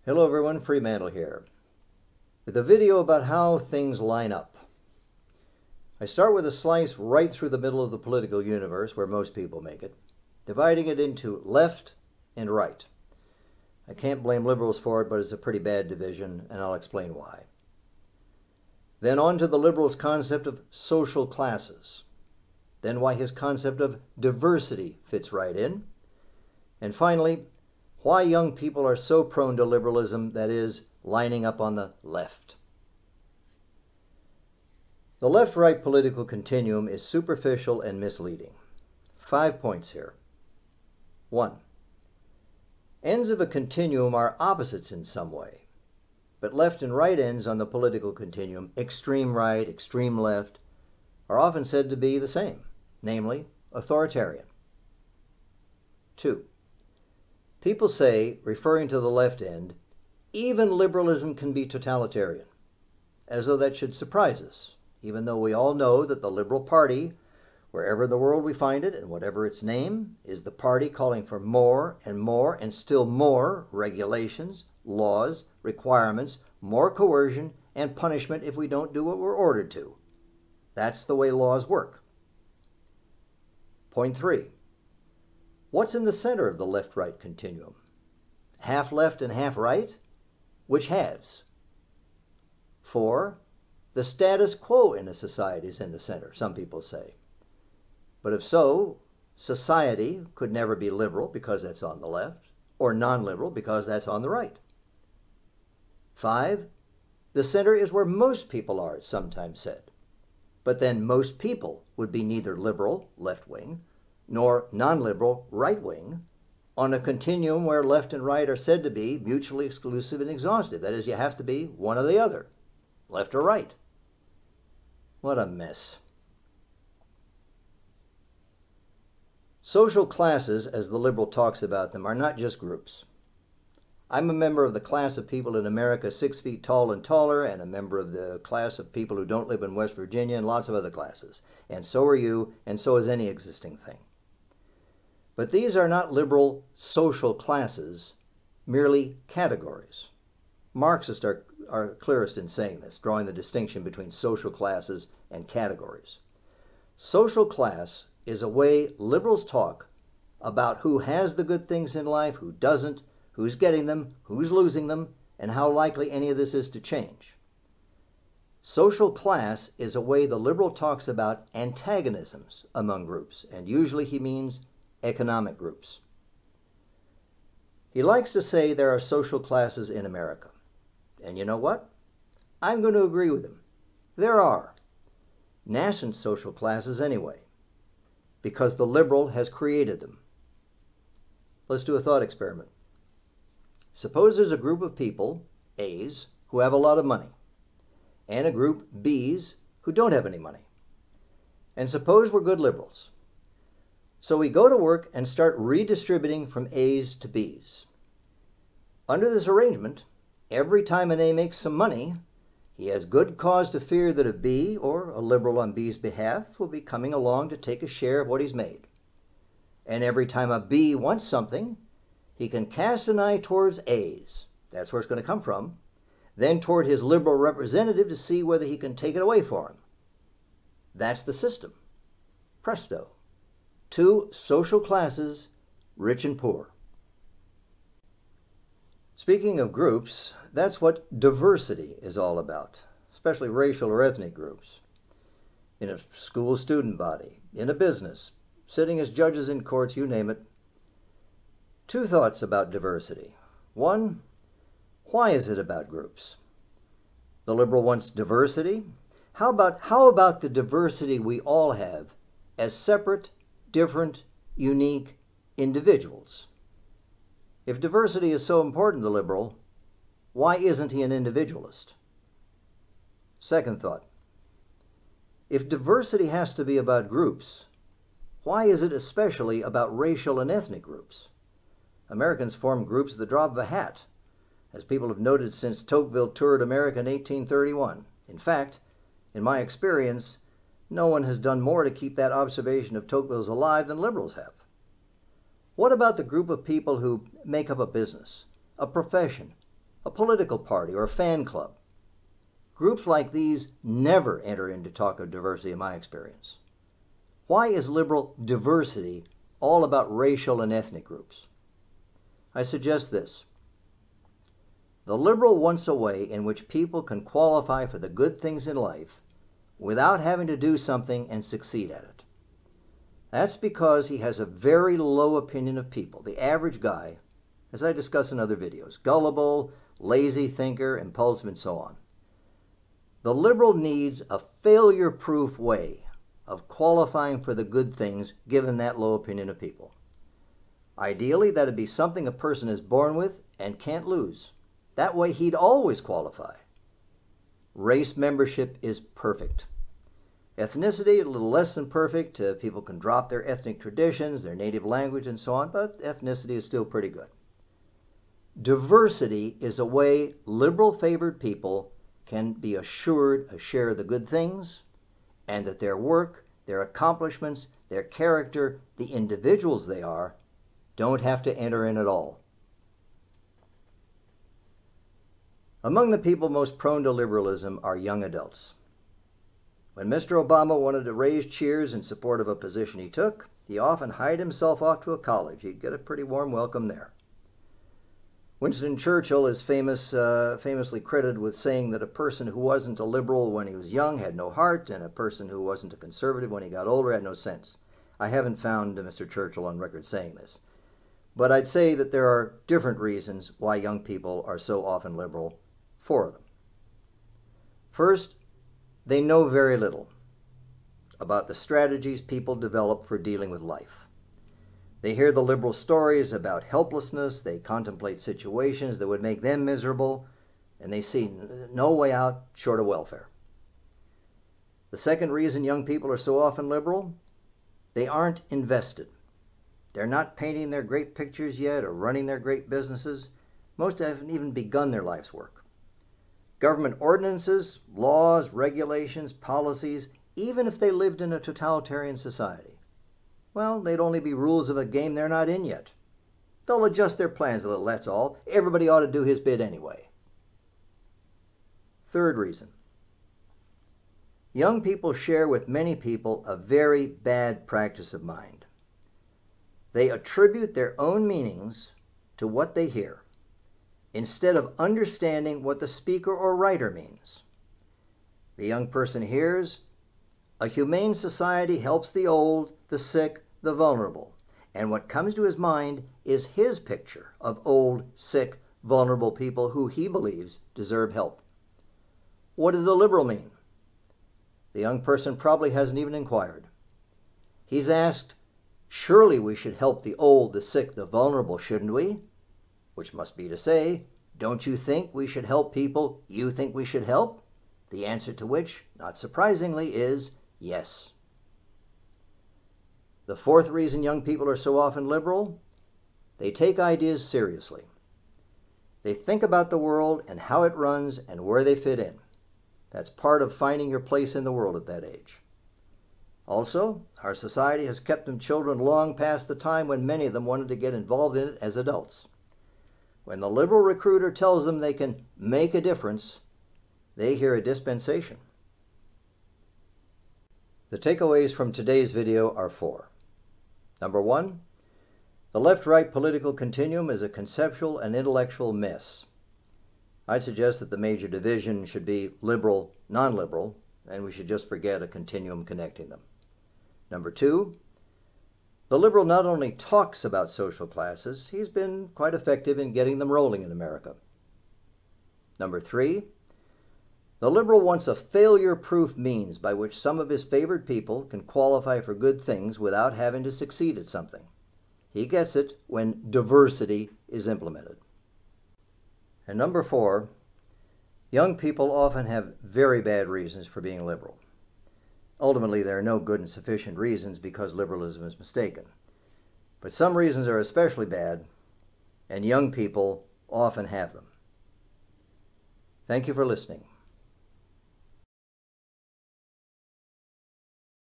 Hello everyone, Freemantle here, with a video about how things line up. I start with a slice right through the middle of the political universe, where most people make it, dividing it into left and right. I can't blame liberals for it, but it's a pretty bad division, and I'll explain why. Then on to the liberals' concept of social classes. Then why his concept of diversity fits right in. And finally, why young people are so prone to liberalism, that is, lining up on the left. The left-right political continuum is superficial and misleading. 5 points here. 1. Ends of a continuum are opposites in some way, but left and right ends on the political continuum, extreme right, extreme left, are often said to be the same, namely authoritarian. 2. People say, referring to the left end, even liberalism can be totalitarian, as though that should surprise us, even though we all know that the Liberal Party, wherever in the world we find it and whatever its name, is the party calling for more and still more regulations, laws, requirements, more coercion, and punishment if we don't do what we're ordered to. That's the way laws work. Point 3. What's in the center of the left-right continuum? Half left and half right? Which halves? 4. The status quo in a society is in the center, some people say. But if so, society could never be liberal because that's on the left, or non-liberal because that's on the right. 5. The center is where most people are, it's sometimes said. But then most people would be neither liberal, left-wing, nor non-liberal, right-wing, on a continuum where left and right are said to be mutually exclusive and exhaustive. That is, you have to be one or the other, left or right. What a mess. Social classes, as the liberal talks about them, are not just groups. I'm a member of the class of people in America 6 feet tall and taller, and a member of the class of people who don't live in West Virginia, and lots of other classes. And so are you, and so is any existing thing. But these are not liberal social classes, merely categories. Marxists are clearest in saying this, drawing the distinction between social classes and categories. Social class is a way liberals talk about who has the good things in life, who doesn't, who's getting them, who's losing them, and how likely any of this is to change. Social class is a way the liberal talks about antagonisms among groups, and usually he means economic groups. He likes to say there are social classes in America. And you know what? I'm going to agree with him. There are. Nascent social classes anyway, because the liberal has created them. Let's do a thought experiment. Suppose there's a group of people, A's, who have a lot of money, and a group, B's, who don't have any money. And suppose we're good liberals. So we go to work and start redistributing from A's to B's. Under this arrangement, every time an A makes some money, he has good cause to fear that a B, or a liberal on B's behalf, will be coming along to take a share of what he's made. And every time a B wants something, he can cast an eye towards A's. That's where it's going to come from. Then toward his liberal representative to see whether he can take it away for him. That's the system. Presto. 2 social classes, rich and poor. Speaking of groups, that's what diversity is all about, especially racial or ethnic groups. In a school student body, in a business, sitting as judges in courts, you name it. 2 thoughts about diversity. 1, why is it about groups? The liberal wants diversity. How about the diversity we all have as separate, different, unique individuals? If diversity is so important to the liberal, why isn't he an individualist? Second thought. If diversity has to be about groups, why is it especially about racial and ethnic groups? Americans form groups at the drop of a hat, as people have noted since Tocqueville toured America in 1831. In fact, in my experience, no one has done more to keep that observation of Tocqueville's alive than liberals have. What about the group of people who make up a business, a profession, a political party, or a fan club. Groups like these never enter into talk of diversity in my experience. Why is liberal diversity all about racial and ethnic groups? I suggest this. The liberal wants a way in which people can qualify for the good things in life without having to do something and succeed at it. That's because he has a very low opinion of people. The average guy, as I discuss in other videos, gullible, lazy thinker, impulsive, and so on. The liberal needs a failure-proof way of qualifying for the good things given that low opinion of people. Ideally, that'd be something a person is born with and can't lose. That way he'd always qualify. Race membership is perfect. Ethnicity, a little less than perfect. People can drop their ethnic traditions, their native language, and so on, but ethnicity is still pretty good. Diversity is a way liberal-favored people can be assured a share of the good things, and that their work, their accomplishments, their character, the individuals they are, don't have to enter in at all. Among the people most prone to liberalism are young adults. When Mr. Obama wanted to raise cheers in support of a position he took, he often hied himself off to a college. He'd get a pretty warm welcome there. Winston Churchill is famously credited with saying that a person who wasn't a liberal when he was young had no heart, and a person who wasn't a conservative when he got older had no sense. I haven't found Mr. Churchill on record saying this. But I'd say that there are different reasons why young people are so often liberal. 4 of them. First, they know very little about the strategies people develop for dealing with life. They hear the liberal stories about helplessness, they contemplate situations that would make them miserable, and they see no way out short of welfare. The second reason young people are so often liberal, they aren't invested. They're not painting their great pictures yet or running their great businesses. Most haven't even begun their life's work. Government ordinances, laws, regulations, policies, even if they lived in a totalitarian society, well, they'd only be rules of a game they're not in yet. They'll adjust their plans a little, that's all. Everybody ought to do his bit anyway. Third reason. Young people share with many people a very bad practice of mind. They attribute their own meanings to what they hear, instead of understanding what the speaker or writer means. The young person hears, a humane society helps the old, the sick, the vulnerable. And what comes to his mind is his picture of old, sick, vulnerable people who he believes deserve help. What does the liberal mean? The young person probably hasn't even inquired. He's asked, surely we should help the old, the sick, the vulnerable, shouldn't we? Which must be to say, don't you think we should help people you think we should help? The answer to which, not surprisingly, is yes. The fourth reason young people are so often liberal, they take ideas seriously. They think about the world and how it runs and where they fit in. That's part of finding your place in the world at that age. Also, our society has kept them children long past the time when many of them wanted to get involved in it as adults. When the liberal recruiter tells them they can make a difference, they hear a dispensation. The takeaways from today's video are 4. Number 1, the left-right political continuum is a conceptual and intellectual mess. I'd suggest that the major division should be liberal, non-liberal, and we should just forget a continuum connecting them. Number 2, the liberal not only talks about social classes, he's been quite effective in getting them rolling in America. Number 3, the liberal wants a failure-proof means by which some of his favored people can qualify for good things without having to succeed at something. He gets it when diversity is implemented. And number 4, young people often have very bad reasons for being liberal. Ultimately, there are no good and sufficient reasons because liberalism is mistaken. But some reasons are especially bad, and young people often have them. Thank you for listening.